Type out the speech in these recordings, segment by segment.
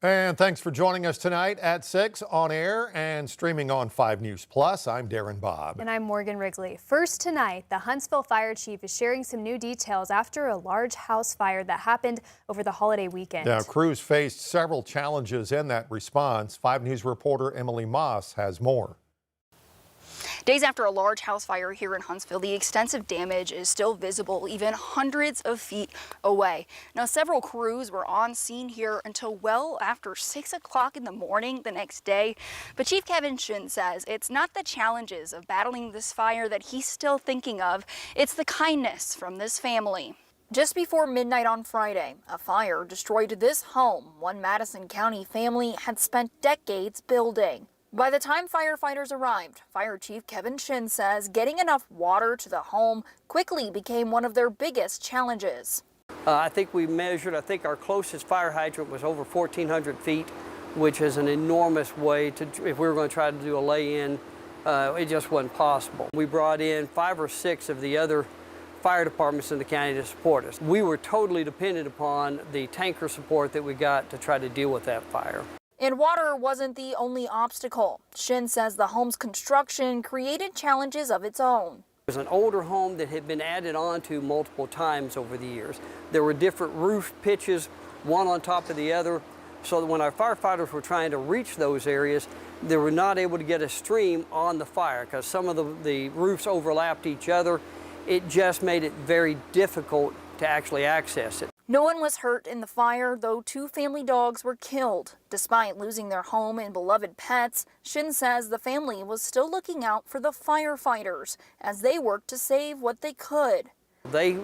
And thanks for joining us tonight at 6 on air and streaming on 5 News Plus. I'm Darren Bobb. And I'm Morgan Wrigley. First tonight, the Huntsville Fire Chief is sharing some new details after a large house fire that happened over the holiday weekend. Now, crews faced several challenges in that response. 5 News reporter Emily Moss has more. Days after a large house fire here in Huntsville, the extensive damage is still visible even hundreds of feet away. Now, several crews were on scene here until well after 6 o'clock in the morning the next day. But Chief Kevin Shin says it's not the challenges of battling this fire that he's still thinking of. It's the kindness from this family. Just before midnight on Friday, a fire destroyed this home one Madison County family had spent decades building. By the time firefighters arrived, Fire Chief Kevin Shin says getting enough water to the home quickly became one of their biggest challenges. I think our closest fire hydrant was over 1,400 feet, which is an enormous way to, if we were going to try to do a lay-in, it just wasn't possible. We brought in 5 or 6 of the other fire departments in the county to support us. We were totally dependent upon the tanker support that we got to try to deal with that fire. And water wasn't the only obstacle. Shin says the home's construction created challenges of its own. It was an older home that had been added on to multiple times over the years. There were different roof pitches, one on top of the other, so that when our firefighters were trying to reach those areas, they were not able to get a stream on the fire because some of the roofs overlapped each other. It just made it very difficult to actually access it. No one was hurt in the fire, though 2 family dogs were killed. Despite losing their home and beloved pets, Shin says the family was still looking out for the firefighters as they worked to save what they could. They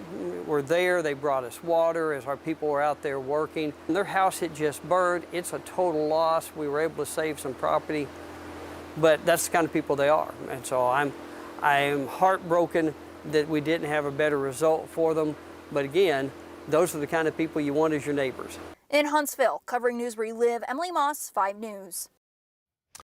were there, they brought us water as our people were out there working. Their house had just burned. It's a total loss. We were able to save some property, but that's the kind of people they are. And so I am heartbroken that we didn't have a better result for them. But again, those are the kind of people you want as your neighbors. In Huntsville, covering news where you live, Emily Moss, 5 News.